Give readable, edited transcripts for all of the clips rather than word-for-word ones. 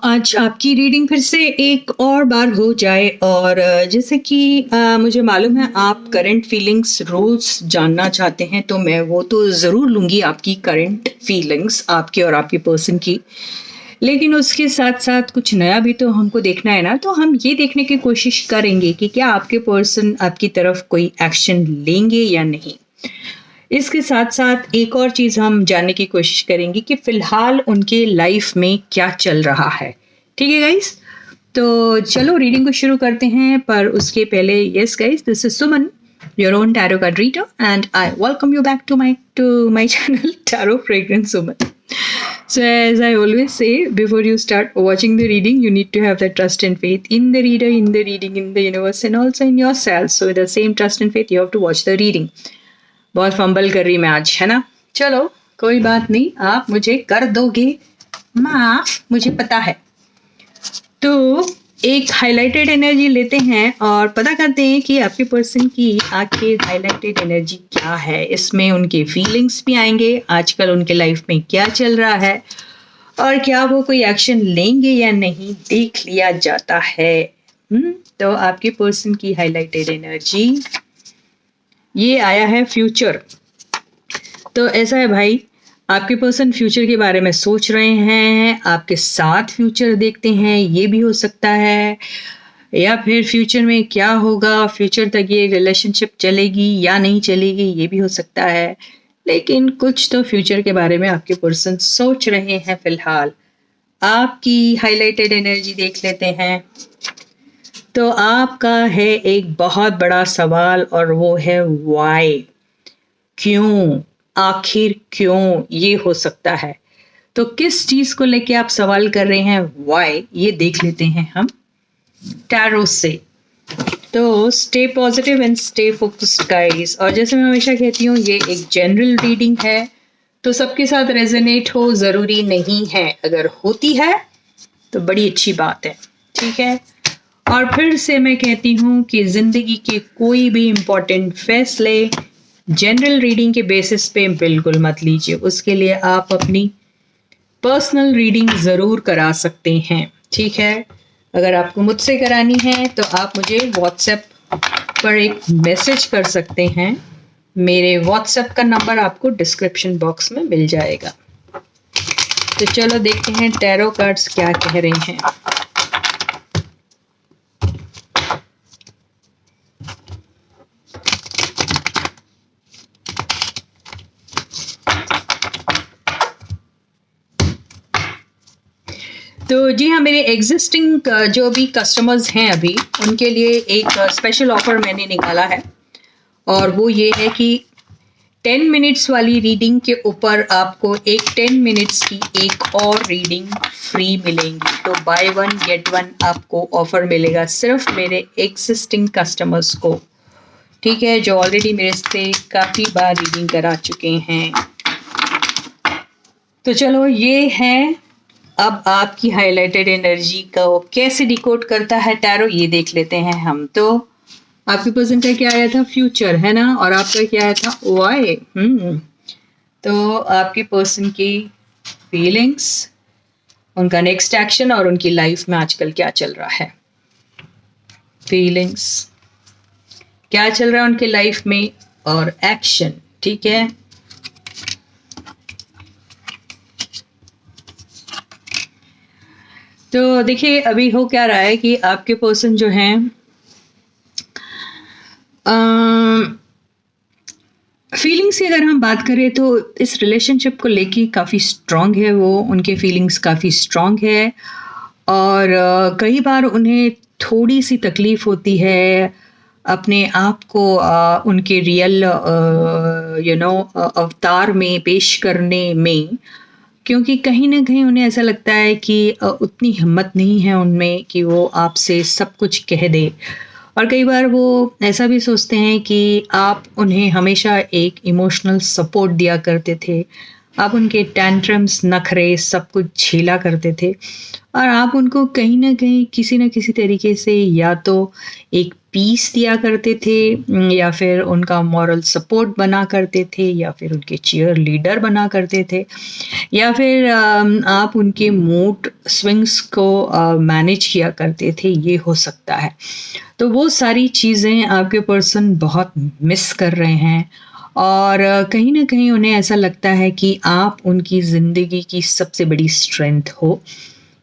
आज आपकी रीडिंग फिर से एक और बार हो जाए और जैसे कि मुझे मालूम है आप करंट फीलिंग्स रोज़ जानना चाहते हैं, तो मैं वो तो ज़रूर लूँगी आपकी करंट फीलिंग्स आपकी और आपके पर्सन की। लेकिन उसके साथ साथ कुछ नया भी तो हमको देखना है ना, तो हम ये देखने की कोशिश करेंगे कि क्या आपके पर्सन आपकी तरफ कोई एक्शन लेंगे या नहीं। इसके साथ साथ एक और चीज़ हम जानने की कोशिश करेंगे कि फ़िलहाल उनके लाइफ में क्या चल रहा है। ठीक है गाइस? तो चलो रीडिंग को शुरू करते हैं, पर उसके पहले yes guys, this is Suman, your own tarot card reader, and I welcome you back to my channel Tarot Fragrance Suman. So as I always say, before you start watching the reading, you need to have that trust and faith in the reader, in the reading, in the universe, and also in yourself. So with the same trust and faith, you have to watch the reading. बहुत fumble कर रही मैं आज, है ना? चलो कोई बात नहीं, आप मुझे कर दोगे माफ, मुझे पता है। तो एक हाइलाइटेड एनर्जी लेते हैं और पता करते हैं कि आपके पर्सन की आखिर हाइलाइटेड एनर्जी क्या है। इसमें उनके फीलिंग्स भी आएंगे, आजकल उनके लाइफ में क्या चल रहा है और क्या वो कोई एक्शन लेंगे या नहीं, देख लिया जाता है। तो आपके पर्सन की हाइलाइटेड एनर्जी ये आया है फ्यूचर। तो ऐसा है भाई, आपके पर्सन फ्यूचर के बारे में सोच रहे हैं, आपके साथ फ्यूचर देखते हैं, ये भी हो सकता है, या फिर फ्यूचर में क्या होगा, फ्यूचर तक ये रिलेशनशिप चलेगी या नहीं चलेगी, ये भी हो सकता है। लेकिन कुछ तो फ्यूचर के बारे में आपके पर्सन सोच रहे हैं फिलहाल। आपकी हाईलाइटेड एनर्जी देख लेते हैं। तो आपका है एक बहुत बड़ा सवाल और वो है वाई, क्यों, आखिर क्यों, ये हो सकता है। तो किस चीज को लेके आप सवाल कर रहे हैं, वाई, ये देख लेते हैं हम टैरो से। तो stay positive and stay focused guys. और जैसे मैं हमेशा कहती हूँ, ये एक जनरल रीडिंग है, तो सबके साथ रेजोनेट हो जरूरी नहीं है। अगर होती है तो बड़ी अच्छी बात है, ठीक है। और फिर से मैं कहती हूँ कि ज़िंदगी के कोई भी इम्पोर्टेंट फैसले जनरल रीडिंग के बेसिस पे बिल्कुल मत लीजिए। उसके लिए आप अपनी पर्सनल रीडिंग ज़रूर करा सकते हैं, ठीक है। अगर आपको मुझसे करानी है तो आप मुझे व्हाट्सएप पर एक मैसेज कर सकते हैं। मेरे व्हाट्सएप का नंबर आपको डिस्क्रिप्शन बॉक्स में मिल जाएगा। तो चलो देखते हैं टैरो कार्ड्स क्या कह रहे हैं। तो जी हाँ, मेरे एग्जिस्टिंग जो भी कस्टमर्स हैं अभी, उनके लिए एक स्पेशल ऑफर मैंने निकाला है और वो ये है कि 10 मिनट्स वाली रीडिंग के ऊपर आपको एक 10 मिनट्स की एक और रीडिंग फ्री मिलेंगी। तो बाय वन गेट वन आपको ऑफर मिलेगा सिर्फ मेरे एग्जिस्टिंग कस्टमर्स को, ठीक है, जो ऑलरेडी मेरे से काफ़ी बार रीडिंग करा चुके हैं। तो चलो ये है, अब आपकी हाईलाइटेड एनर्जी को कैसे डिकोड करता है टैरो, ये देख लेते हैं हम। तो आपके पर्सन का क्या आया था, फ्यूचर, है ना, और आपका क्या आया था, वाई। तो आपके पर्सन की फीलिंग्स, उनका नेक्स्ट एक्शन और उनकी लाइफ में आजकल क्या चल रहा है। फीलिंग्स, क्या चल रहा है उनके लाइफ में, और एक्शन, ठीक है। तो देखिए अभी हो क्या रहा है कि आपके पर्सन जो हैं फीलिंग्स की अगर हम बात करें तो इस रिलेशनशिप को लेके काफ़ी स्ट्रांग है वो, उनके फीलिंग्स काफ़ी स्ट्रांग है। और कई बार उन्हें थोड़ी सी तकलीफ़ होती है अपने आप को उनके रियल अवतार में पेश करने में, क्योंकि कहीं ना कहीं उन्हें ऐसा लगता है कि उतनी हिम्मत नहीं है उनमें कि वो आपसे सब कुछ कह दे। और कई बार वो ऐसा भी सोचते हैं कि आप उन्हें हमेशा एक इमोशनल सपोर्ट दिया करते थे, आप उनके टैंट्रम्स, नखरे सब कुछ झेला करते थे और आप उनको कहीं न कहीं किसी न किसी तरीके से या तो एक पीस दिया करते थे या फिर उनका मॉरल सपोर्ट बना करते थे या फिर उनके चीयर लीडर बना करते थे या फिर आप उनके मूड स्विंग्स को मैनेज किया करते थे, ये हो सकता है। तो वो सारी चीज़ें आपके पर्सन बहुत मिस कर रहे हैं और कहीं न कहीं उन्हें ऐसा लगता है कि आप उनकी ज़िंदगी की सबसे बड़ी स्ट्रेंथ हो।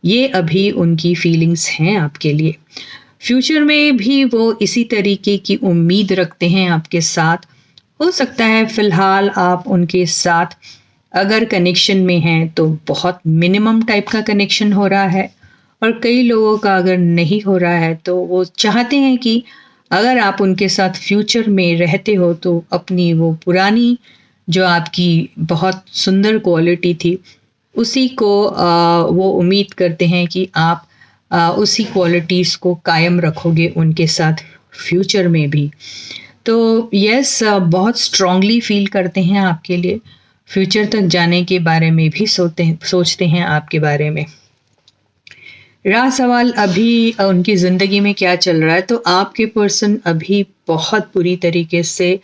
ये अभी उनकी फीलिंग्स हैं आपके लिए। फ्यूचर में भी वो इसी तरीके की उम्मीद रखते हैं आपके साथ। हो सकता है फ़िलहाल आप उनके साथ अगर कनेक्शन में हैं तो बहुत मिनिमम टाइप का कनेक्शन हो रहा है और कई लोगों का अगर नहीं हो रहा है तो वो चाहते हैं कि अगर आप उनके साथ फ्यूचर में रहते हो तो अपनी वो पुरानी जो आपकी बहुत सुंदर क्वालिटी थी उसी को वो उम्मीद करते हैं कि आप उसी क्वालिटीज़ को कायम रखोगे उनके साथ फ्यूचर में भी। तो यस, बहुत स्ट्रांगली फील करते हैं आपके लिए, फ्यूचर तक जाने के बारे में भी सोचते हैं आपके बारे में। रहा सवाल अभी उनकी ज़िंदगी में क्या चल रहा है, तो आपके पर्सन अभी बहुत बुरी तरीके से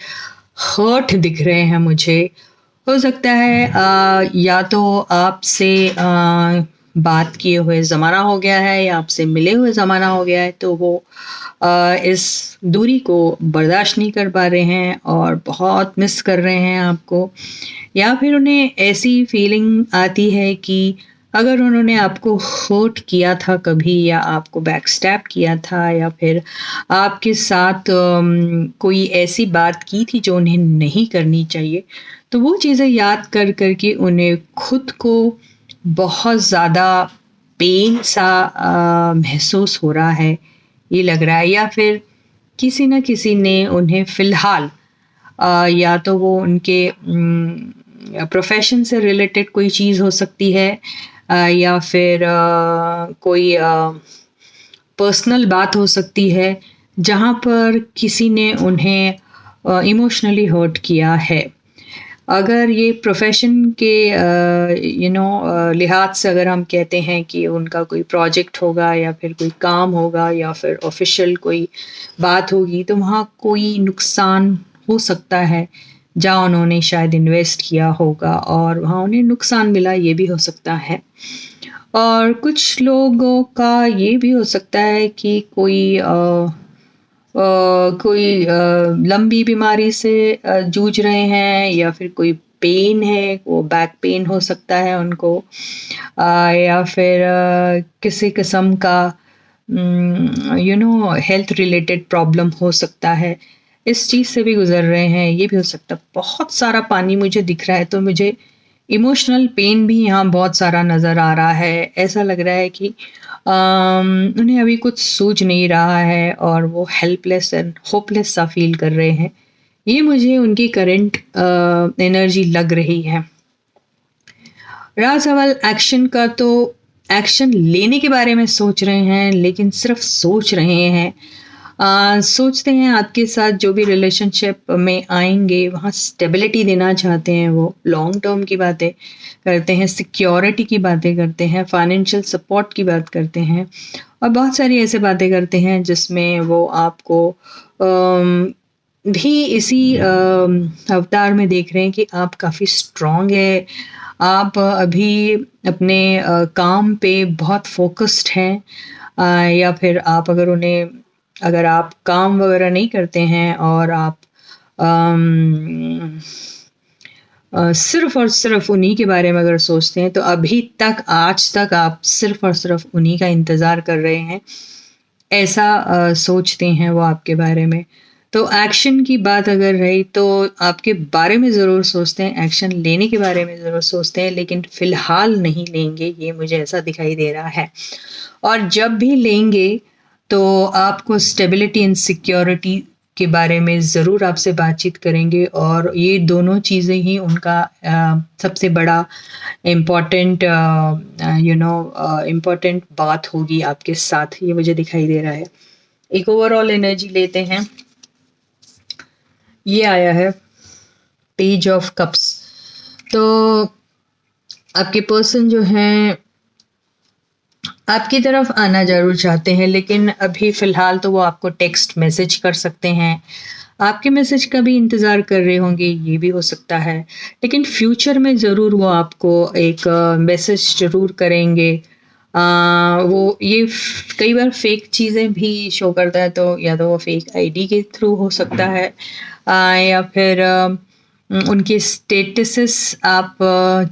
हर्ट दिख रहे हैं मुझे। हो सकता है या तो आपसे बात किए हुए ज़माना हो गया है या आपसे मिले हुए ज़माना हो गया है, तो वो इस दूरी को बर्दाश्त नहीं कर पा रहे हैं और बहुत मिस कर रहे हैं आपको। या फिर उन्हें ऐसी फीलिंग आती है कि अगर उन्होंने आपको हर्ट किया था कभी या आपको बैकस्टैब किया था या फिर आपके साथ कोई ऐसी बात की थी जो उन्हें नहीं करनी चाहिए, तो वो चीज़ें याद कर कर के उन्हें खुद को बहुत ज़्यादा पेन सा महसूस हो रहा है, ये लग रहा है। या फिर किसी न किसी ने उन्हें फ़िलहाल या तो वो उनके प्रोफेशन से रिलेटेड कोई चीज़ हो सकती है या फिर कोई पर्सनल बात हो सकती है जहाँ पर किसी ने उन्हें इमोशनली हर्ट किया है। अगर ये प्रोफेशन के लिहाज से अगर हम कहते हैं कि उनका कोई प्रोजेक्ट होगा या फिर कोई काम होगा या फिर ऑफिशियल कोई बात होगी, तो वहाँ कोई नुकसान हो सकता है जहाँ उन्होंने शायद इन्वेस्ट किया होगा और वहाँ उन्हें नुकसान मिला, ये भी हो सकता है। और कुछ लोगों का ये भी हो सकता है कि कोई लंबी बीमारी से जूझ रहे हैं या फिर कोई पेन है, वो बैक पेन हो सकता है उनको या फिर किसी किस्म का हेल्थ रिलेटेड प्रॉब्लम हो सकता है, इस चीज़ से भी गुजर रहे हैं, ये भी हो सकता है। बहुत सारा पानी मुझे दिख रहा है तो मुझे इमोशनल पेन भी यहाँ बहुत सारा नज़र आ रहा है। ऐसा लग रहा है कि उन्हें अभी कुछ सूझ नहीं रहा है और वो हेल्पलेस एंड होपलेस सा फील कर रहे हैं, ये मुझे उनकी करंट एनर्जी लग रही है। रहा सवाल एक्शन का, तो एक्शन लेने के बारे में सोच रहे हैं लेकिन सिर्फ सोच रहे हैं। सोचते हैं आपके साथ जो भी रिलेशनशिप में आएंगे वहाँ स्टेबिलिटी देना चाहते हैं, वो लॉन्ग टर्म की बातें करते हैं, सिक्योरिटी की बातें करते हैं, फाइनेंशियल सपोर्ट की बात करते हैं और बहुत सारी ऐसे बातें करते हैं जिसमें वो आपको भी इसी अवतार में देख रहे हैं कि आप काफ़ी स्ट्रॉन्ग है, आप अभी अपने काम पे बहुत फोकस्ड हैं या फिर आप अगर आप काम वगैरह नहीं करते हैं और आप सिर्फ और सिर्फ उन्हीं के बारे में अगर सोचते हैं, तो अभी तक आज तक आप सिर्फ और सिर्फ उन्हीं का इंतज़ार कर रहे हैं, ऐसा सोचते हैं वो आपके बारे में। तो एक्शन की बात अगर रही तो आपके बारे में ज़रूर सोचते हैं, एक्शन लेने के बारे में ज़रूर सोचते हैं, लेकिन फ़िलहाल नहीं लेंगे, ये मुझे ऐसा दिखाई दे रहा है। और जब भी लेंगे तो आपको स्टेबिलिटी एंड सिक्योरिटी के बारे में ज़रूर आपसे बातचीत करेंगे और ये दोनों चीज़ें ही उनका सबसे बड़ा इम्पॉर्टेंट इम्पॉर्टेंट बात होगी आपके साथ, ये मुझे दिखाई दे रहा है। एक ओवरऑल एनर्जी लेते हैं, ये आया है पेज ऑफ कप्स। तो आपके पर्सन जो हैं आपकी तरफ आना ज़रूर चाहते हैं, लेकिन अभी फ़िलहाल तो वो आपको टेक्स्ट मैसेज कर सकते हैं। आपके मैसेज का भी इंतज़ार कर रहे होंगे, ये भी हो सकता है। लेकिन फ्यूचर में ज़रूर वो आपको एक मैसेज ज़रूर करेंगे। वो ये कई बार फेक चीज़ें भी शो करता है, तो या तो वो फेक आईडी के थ्रू हो सकता है, या फिर उनके स्टेटसेस आप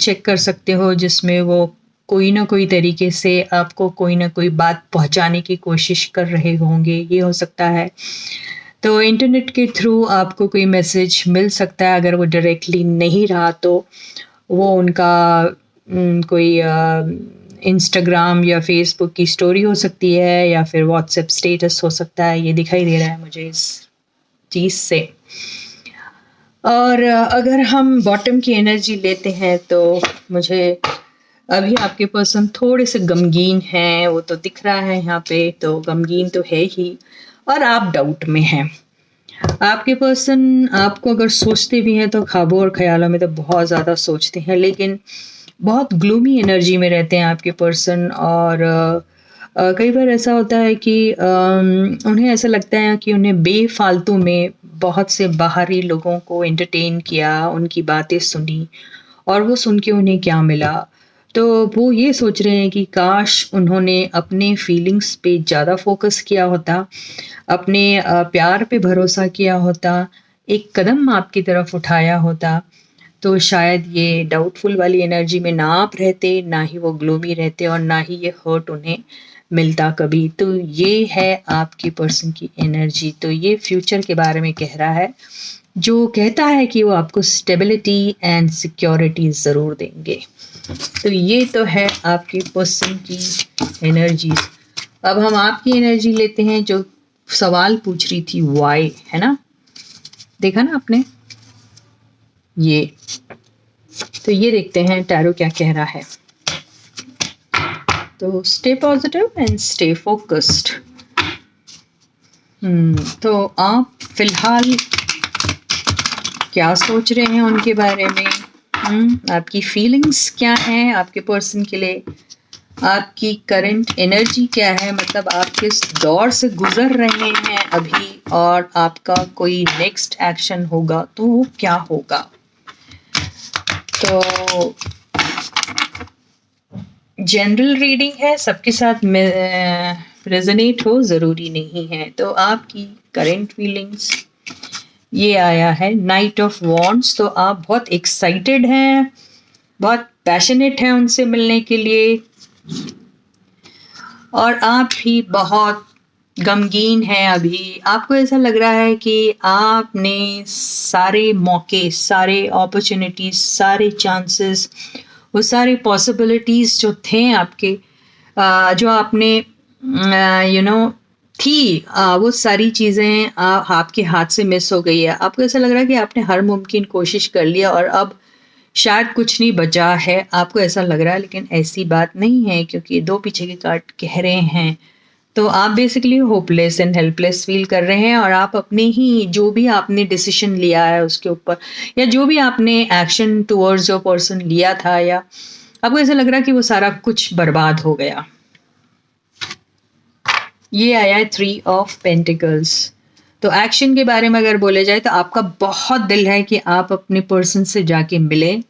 चेक कर सकते हो, जिसमें वो कोई ना कोई तरीके से आपको कोई ना कोई बात पहुंचाने की कोशिश कर रहे होंगे, ये हो सकता है। तो इंटरनेट के थ्रू आपको कोई मैसेज मिल सकता है, अगर वो डायरेक्टली नहीं रहा तो वो उनका कोई इंस्टाग्राम या फेसबुक की स्टोरी हो सकती है, या फिर व्हाट्सएप स्टेटस हो सकता है। ये दिखाई दे रहा है मुझे इस चीज़ से। और अगर हम बॉटम की एनर्जी लेते हैं तो मुझे अभी आपके पर्सन थोड़े से गमगीन हैं, वो तो दिख रहा है यहाँ पे, तो गमगीन तो है ही, और आप डाउट में हैं। आपके पर्सन आपको अगर सोचते भी हैं तो ख्वाबों और ख्यालों में तो बहुत ज़्यादा सोचते हैं, लेकिन बहुत ग्लूमी एनर्जी में रहते हैं आपके पर्सन। और कई बार ऐसा होता है कि उन्हें ऐसा लगता है कि उन्हें बेफालतू में बहुत से बाहरी लोगों को एंटरटेन किया, उनकी बातें सुनी, और वो सुन के उन्हें क्या मिला। तो वो ये सोच रहे हैं कि काश उन्होंने अपने फीलिंग्स पे ज़्यादा फोकस किया होता, अपने प्यार पे भरोसा किया होता, एक कदम आपकी तरफ उठाया होता, तो शायद ये डाउटफुल वाली एनर्जी में ना आप रहते, ना ही वो ग्लोमी रहते, और ना ही ये हर्ट उन्हें मिलता कभी। तो ये है आपकी पर्सन की एनर्जी। तो ये फ्यूचर के बारे में कह रहा है, जो कहता है कि वो आपको स्टेबिलिटी एंड सिक्योरिटी ज़रूर देंगे। तो ये तो है आपकी पर्सन की एनर्जी। अब हम आपकी एनर्जी लेते हैं, जो सवाल पूछ रही थी वाई, है ना, देखा ना आपने ये। तो ये देखते हैं टैरो क्या कह रहा है। तो stay positive and stay focused. तो आप फिलहाल क्या सोच रहे हैं उनके बारे में? आपकी फीलिंग्स क्या हैं आपके पर्सन के लिए? आपकी करंट एनर्जी क्या है? मतलब आप किस दौर से गुजर रहे हैं अभी, और आपका कोई नेक्स्ट एक्शन होगा तो वो क्या होगा? तो जनरल रीडिंग है, सबके साथ रेजोनेट हो ज़रूरी नहीं है। तो आपकी करंट फीलिंग्स ये आया है नाइट ऑफ वॉन्ड्स। तो आप बहुत एक्साइटेड हैं, बहुत पैशनेट हैं उनसे मिलने के लिए, और आप भी बहुत गमगीन हैं। अभी आपको ऐसा लग रहा है कि आपने सारे मौके, सारे अपॉर्चुनिटीज, सारे चांसेस, वो सारे पॉसिबिलिटीज़ जो थे आपके, जो आपने थी, वो सारी चीज़ें आपके हाथ से मिस हो गई है। आपको ऐसा लग रहा है कि आपने हर मुमकिन कोशिश कर लिया और अब शायद कुछ नहीं बचा है, आपको ऐसा लग रहा है। लेकिन ऐसी बात नहीं है, क्योंकि दो पीछे के कार्ड कह रहे हैं। तो आप basically hopeless and helpless feel कर रहे हैं, और आप अपने ही जो भी आपने डिसीजन लिया है उसके ऊपर, या जो भी आपने एक्शन टुवर्ड्स योर पर्सन लिया था, या आपको ऐसा लग रहा है कि वो सारा कुछ बर्बाद हो गया। ये आया है 3 ऑफ पेंटिकल्स। तो एक्शन के बारे में अगर बोले जाए तो आपका बहुत दिल है कि आप अपने पर्सन से जाके मिलें।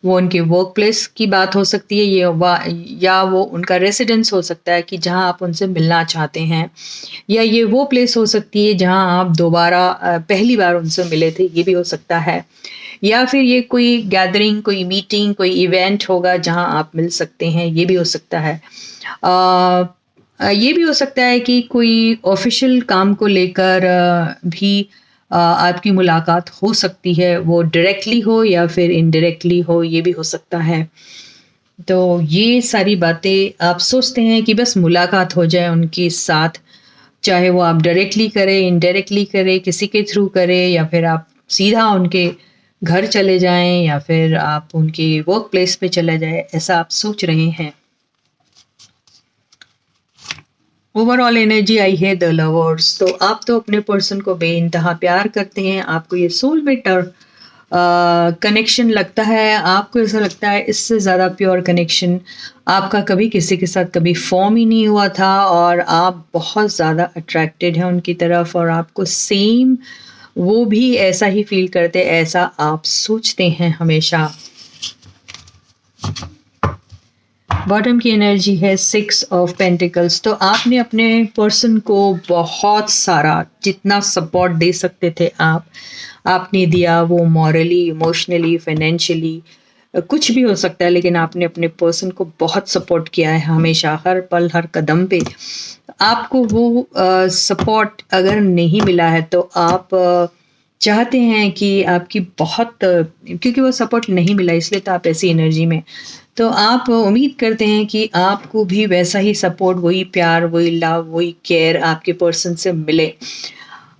वो उनके वर्क प्लेस की बात हो सकती है, या वो उनका रेसिडेंस हो सकता है कि जहां आप उनसे मिलना चाहते हैं, या ये वो प्लेस हो सकती है जहां आप दोबारा पहली बार उनसे मिले थे, ये भी हो सकता है। या फिर ये कोई गैदरिंग, कोई मीटिंग, कोई इवेंट होगा जहां आप मिल सकते हैं, ये भी हो सकता है। ये भी हो सकता है कि कोई ऑफिशियल काम को लेकर भी आपकी मुलाकात हो सकती है, वो डायरेक्टली हो या फिर इनडायरेक्टली हो, ये भी हो सकता है। तो ये सारी बातें आप सोचते हैं कि बस मुलाकात हो जाए उनके साथ, चाहे वो आप डायरेक्टली करें, इनडायरेक्टली करें, किसी के थ्रू करें, या फिर आप सीधा उनके घर चले जाएं, या फिर आप उनके वर्क प्लेस पे चले जाएं, ऐसा आप सोच रहे हैं। ओवरऑल एनर्जी आई है द लवर्स। तो आप तो अपने पर्सन को बेइंतहा प्यार करते हैं, आपको ये सोलमेट कनेक्शन लगता है, आपको ऐसा लगता है इससे ज़्यादा प्योर कनेक्शन आपका कभी किसी के साथ कभी फॉर्म ही नहीं हुआ था, और आप बहुत ज़्यादा अट्रैक्टेड हैं उनकी तरफ, और आपको सेम वो भी ऐसा ही फील करते, ऐसा आप सोचते हैं हमेशा। बॉटम की एनर्जी है 6 ऑफ पेंटिकल्स। तो आपने अपने पर्सन को बहुत सारा जितना सपोर्ट दे सकते थे आपने दिया, वो मॉरली, इमोशनली, फाइनेंशियली, कुछ भी हो सकता है, लेकिन आपने अपने पर्सन को बहुत सपोर्ट किया है हमेशा, हर पल हर कदम पे। आपको वो सपोर्ट अगर नहीं मिला है तो आप चाहते हैं कि आपकी बहुत क्योंकि वो सपोर्ट नहीं मिला इसलिए तो आप ऐसी एनर्जी में, तो आप उम्मीद करते हैं कि आपको भी वैसा ही सपोर्ट, वही प्यार, वही लव, वही केयर आपके पर्सन से मिले।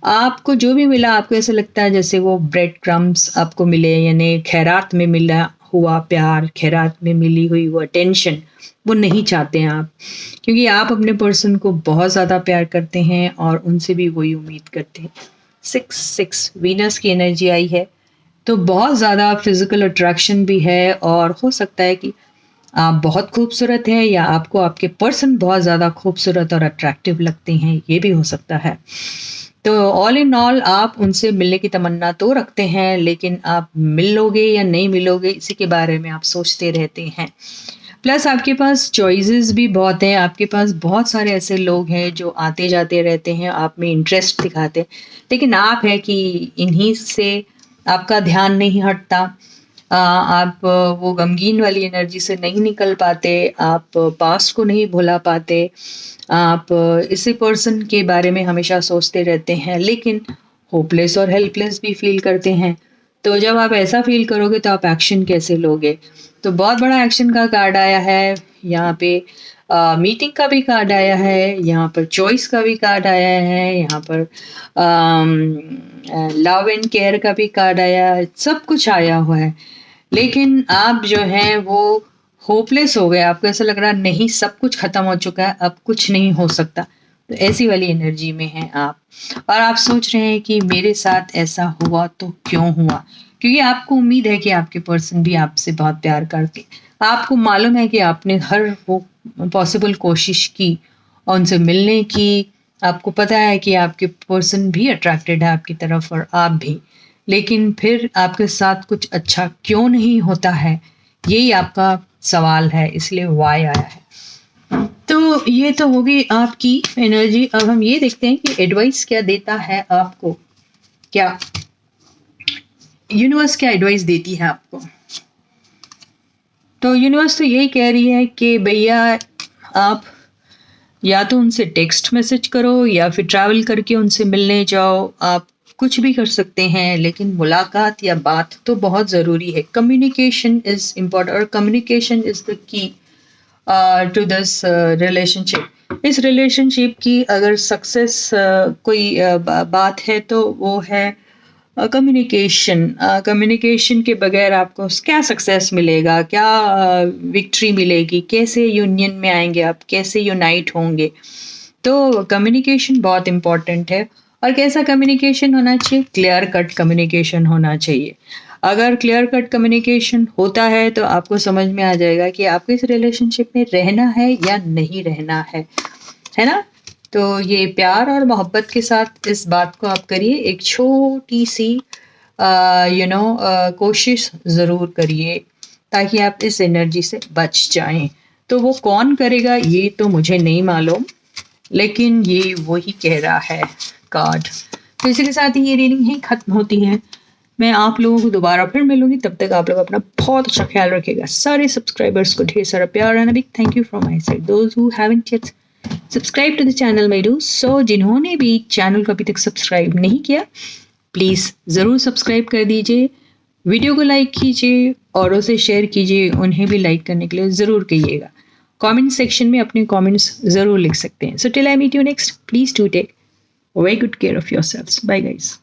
आपको जो भी मिला आपको ऐसा लगता है जैसे वो ब्रेड क्रम्स आपको मिले, यानी खैरात में मिला हुआ प्यार, खैरात में मिली हुई वो अटेंशन, वो नहीं चाहते हैं आप, क्योंकि आप अपने पर्सन को बहुत ज़्यादा प्यार करते हैं और उनसे भी वही उम्मीद करते हैं। 6 वीनस की एनर्जी आई है, तो बहुत ज़्यादा फिजिकल अट्रैक्शन भी है, और हो सकता है कि आप बहुत खूबसूरत हैं या आपको आपके पर्सन बहुत ज़्यादा खूबसूरत और अट्रैक्टिव लगते हैं, ये भी हो सकता है। तो ऑल इन ऑल आप उनसे मिलने की तमन्ना तो रखते हैं, लेकिन आप मिलोगे या नहीं मिलोगे इसी के बारे में आप सोचते रहते हैं। प्लस आपके पास चॉइसेस भी बहुत हैं, आपके पास बहुत सारे ऐसे लोग हैं जो आते जाते रहते हैं, आप में इंटरेस्ट दिखाते हैं, लेकिन आप है कि इन्हीं से आपका ध्यान नहीं हटता। आप वो गमगीन वाली एनर्जी से नहीं निकल पाते, आप पास्ट को नहीं भुला पाते, आप इसी पर्सन के बारे में हमेशा सोचते रहते हैं, लेकिन होपलेस और हेल्पलेस भी फील करते हैं। तो जब आप ऐसा फील करोगे तो आप एक्शन कैसे लोगे? तो बहुत बड़ा एक्शन का कार्ड आया है यहाँ पे, मीटिंग का भी कार्ड आया है, यहाँ पर चॉइस का भी कार्ड आया है, यहाँ पर लव एंड केयर का भी कार्ड आया है, सब कुछ आया हुआ है, लेकिन आप जो हैं वो होपलेस हो गए, आपको ऐसा लग रहा है नहीं सब कुछ खत्म हो चुका है, अब कुछ नहीं हो सकता। तो ऐसी वाली एनर्जी में हैं आप, और आप सोच रहे हैं कि मेरे साथ ऐसा हुआ तो क्यों हुआ, क्योंकि आपको उम्मीद है कि आपके पर्सन भी आपसे बहुत प्यार करते, आपको मालूम है कि आपने हर वो पॉसिबल कोशिश की और उनसे मिलने की, आपको पता है कि आपके पर्सन भी अट्रैक्टेड है आपकी तरफ और आप भी, लेकिन फिर आपके साथ कुछ अच्छा क्यों नहीं होता है, यही आपका सवाल है, इसलिए वाई आया है। तो ये तो होगी आपकी एनर्जी। अब हम ये देखते हैं कि एडवाइस क्या देता है आपको, क्या यूनिवर्स क्या एडवाइस देती है आपको। तो यूनिवर्स तो यही कह रही है कि भैया आप या तो उनसे टेक्स्ट मैसेज करो या फिर ट्रैवल करके उनसे मिलने जाओ, आप कुछ भी कर सकते हैं, लेकिन मुलाकात या बात तो बहुत ज़रूरी है। कम्युनिकेशन इज़ इम्पॉर्टेंट, और communication is the key to this relationship. इस रिलेशनशिप की अगर सक्सेस कोई बात है तो वो है कम्युनिकेशन। कम्युनिकेशन के बगैर आपको क्या सक्सेस मिलेगा, क्या विक्ट्री मिलेगी, कैसे यूनियन में आएंगे आप, कैसे यूनाइट होंगे। तो कम्युनिकेशन बहुत इम्पॉर्टेंट है। और कैसा कम्युनिकेशन होना चाहिए? क्लियर कट कम्युनिकेशन होना चाहिए। अगर क्लियर कट कम्युनिकेशन होता है तो आपको समझ में आ जाएगा कि आपको इस रिलेशनशिप में रहना है या नहीं रहना है ना। तो ये प्यार और मोहब्बत के साथ इस बात को आप करिए, एक छोटी सी कोशिश ज़रूर करिए ताकि आप इस एनर्जी से बच जाएं। तो वो कौन करेगा ये तो मुझे नहीं मालूम, लेकिन ये वही कह रहा है कार्ड। तो इसी के साथ ही ये रीडिंग ही खत्म होती है। मैं आप लोगों को दोबारा फिर मिलूंगी, तब तक आप लोग अपना बहुत अच्छा ख्याल रखिएगा। सारे सब्सक्राइबर्स को ढेर सारा प्यार and a big thank you from my side. Those who haven't yet subscribe to the channel may do so, जिन्होंने भी चैनल को अभी तक सब्सक्राइब नहीं किया प्लीज़ ज़रूर सब्सक्राइब कर दीजिए, वीडियो को लाइक कीजिए, औरों से शेयर कीजिए, उन्हें भी लाइक करने के लिए ज़रूर कहिएगा। कमेंट सेक्शन में अपने कमेंट्स ज़रूर लिख सकते हैं। So till I meet you next, please do take very good care of yourselves. Bye guys.